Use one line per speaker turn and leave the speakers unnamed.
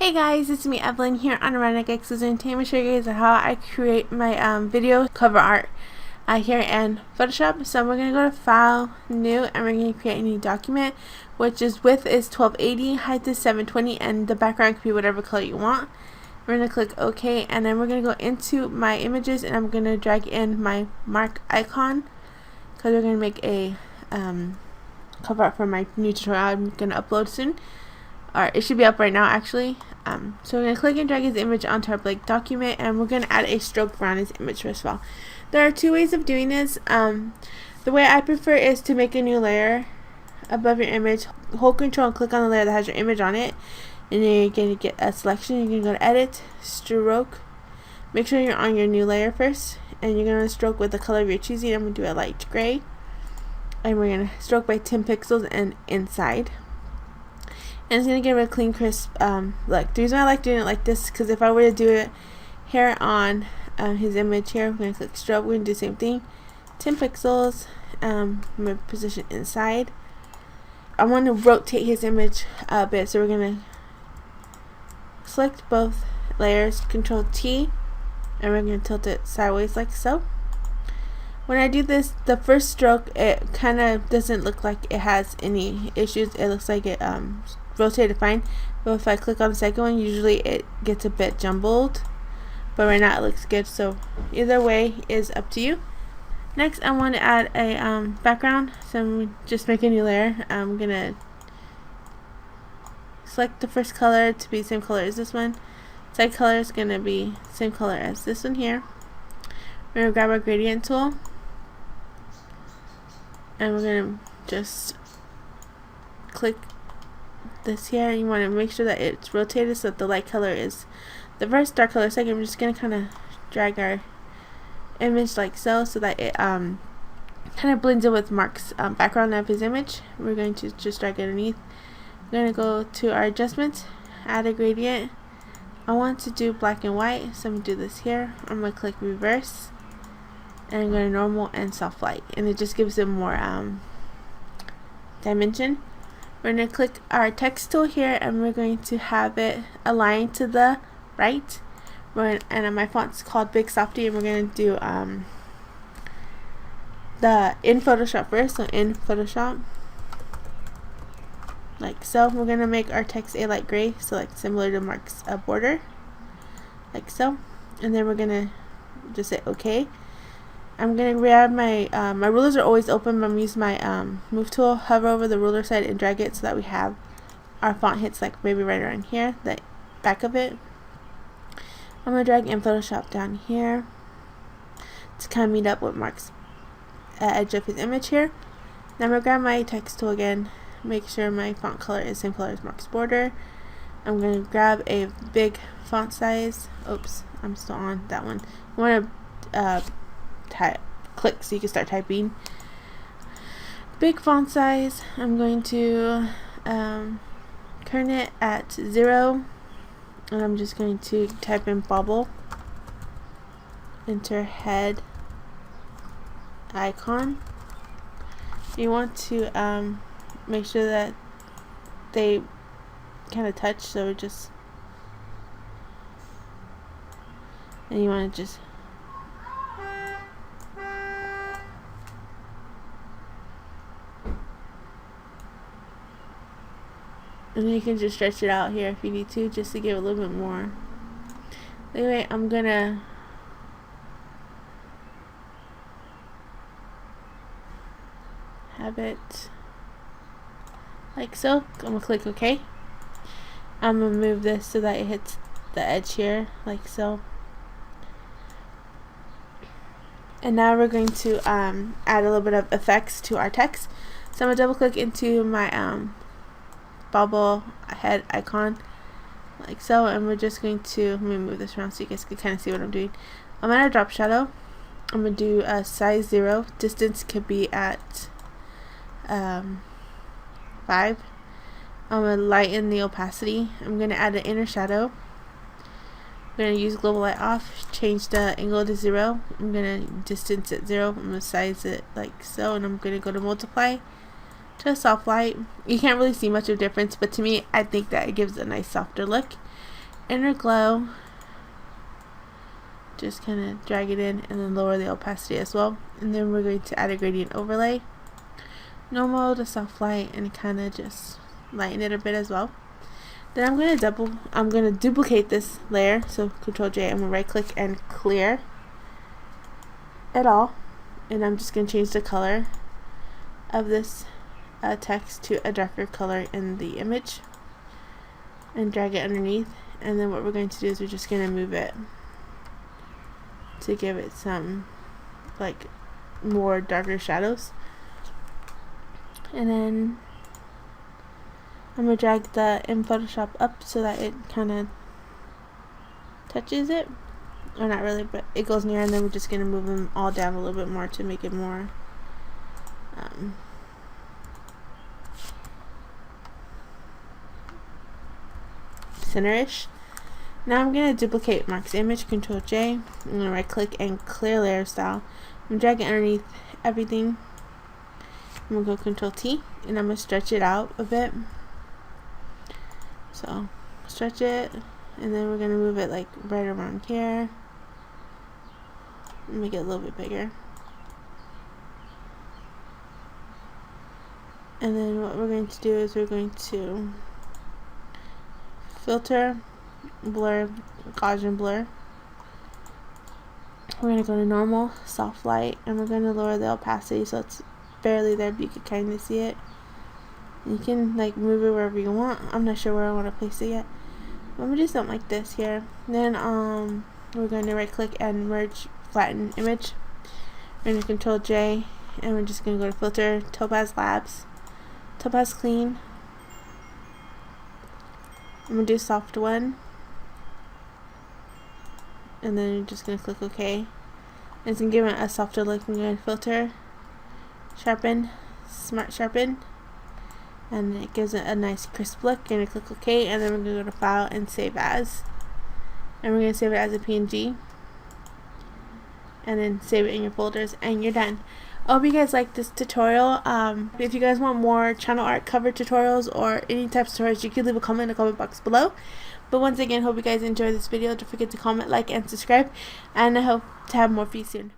Hey guys, it's me Evelyn here on Redneck X's, and today I'm going to show you guys how I create my video cover art here in Photoshop. So we're going to go to File, New, and we're going to create a new document, which is width is 1280, height is 720, and the background can be whatever color you want. We're going to click OK, and then we're going to go into my images, and I'm going to drag in my mark icon because we're going to make a cover art for my new tutorial I'm going to upload soon. Or it should be up right now actually. So we're going to click and drag his image onto our blank document, and we're going to add a stroke around his image as well. There are two ways of doing this. The way I prefer is to make a new layer above your image, hold control and click on the layer that has your image on it, and then you're going to get a selection. You're going to go to edit, stroke, make sure you're on your new layer first, and you're going to stroke with the color of your choosing. I'm going to do a light gray, and we're going to stroke by 10 pixels and inside. And it's going to give it a clean, crisp look. The reason I like doing it like this, because if I were to do it here on his image here, we're going to click stroke, we're going to do the same thing. 10 pixels, I'm going to position inside. I want to rotate his image a bit, so we're going to select both layers, Control T, and we're going to tilt it sideways like so. When I do this, the first stroke, it kind of doesn't look like it has any issues. It looks like it rotated fine, but if I click on the second one, usually it gets a bit jumbled, but right now it looks good. So either way is up to you. Next, I want to add a background, so I'm just make a new layer. I'm gonna select the first color to be the same color as this one. Side color is gonna be same color as this one here. We're gonna grab our gradient tool, and we're gonna just click this here. You want to make sure that it's rotated so that the light color is the first, dark color second. I'm just going to kind of drag our image like so that it kind of blends in with Mark's background of his image. We're going to just drag it underneath. We're going to go to our adjustments, add a gradient. I want to do black and white, so I'm going to do this here. I'm going to click reverse, and I'm going to normal and soft light, and it just gives it more dimension. We're going to click our text tool here, and we're going to have it aligned to the right. And my font's called Big Softy, and we're going to do the in Photoshop first. So in Photoshop, like so. We're going to make our text a light gray, so like similar to Mark's border, like so. And then we're going to just say OK. I'm going to grab my, my rulers are always open, but I'm using my move tool, hover over the ruler side and drag it so that we have our font hits like maybe right around here, the back of it. I'm going to drag in Photoshop down here to kind of meet up with Mark's edge of his image here. Now I'm going to grab my text tool again, make sure my font color is the same color as Mark's border. I'm going to grab a big font size. Oops, I'm still on that one. You want to click so you can start typing. Big font size. I'm going to turn it at 0, and I'm just going to type in bubble, enter head icon. You want to make sure that they kind of touch, so just, and you want to just and then you can just stretch it out here if you need to, just to give a little bit more. Anyway, I'm gonna have it like so. I'm gonna click OK. I'm gonna move this so that it hits the edge here, like so. And now we're going to add a little bit of effects to our text. So I'm gonna double click into my bubble head icon like so, and we're just going to, let me move this around so you guys can kind of see what I'm doing. I'm gonna drop shadow. I'm gonna do a size 0. Distance could be at 5. I'm gonna lighten the opacity. I'm gonna add an inner shadow. I'm gonna use global light off, change the angle to 0. I'm gonna distance at 0. I'm gonna size it like so, and I'm gonna go to multiply. to a soft light. You can't really see much of a difference, but to me, I think that it gives a nice softer look. inner glow, just kind of drag it in and then lower the opacity as well. And then we're going to add a gradient overlay, normal to soft light, and kind of just lighten it a bit as well. Then I'm going to duplicate this layer, so Control J, I'm going to right click and clear it all, and I'm just going to change the color of this text to a darker color in the image and drag it underneath. And then what we're going to do is we're just going to move it to give it some like more darker shadows. And then I'm going to drag the in Photoshop up so that it kind of touches it, or not really, but it goes near, and then we're just going to move them all down a little bit more to make it more center-ish. Now I'm going to duplicate Mark's image, Control J, I'm going to right click and clear layer style. I'm going to drag it underneath everything. I'm going to go Control T, and I'm going to stretch it out a bit. So stretch it, and then we're going to move it like right around here. Make it a little bit bigger. And then what we're going to do is we're going to filter, blur, Gaussian blur. We're going to go to normal, soft light, and we're going to lower the opacity so it's barely there, but you can kind of see it. You can like move it wherever you want. I'm not sure where I want to place it yet. I'm going to do something like this here. Then we're going to right click and merge flatten image. We're going to Control J, and we're just going to go to filter, Topaz Labs, Topaz Clean. I'm going to do soft one, and then you're just going to click OK. And it's going to give it a softer look. I'm going to filter, sharpen, smart sharpen, and it gives it a nice crisp look. Going to click OK, and then we're going to go to File and Save As, and we're going to save it as a PNG, and then save it in your folders, and you're done. I hope you guys like this tutorial. If you guys want more channel art cover tutorials or any types of tutorials, you can leave a comment in the comment box below. But once again, hope you guys enjoy this video. Don't forget to comment, like, and subscribe, and I hope to have more for you soon.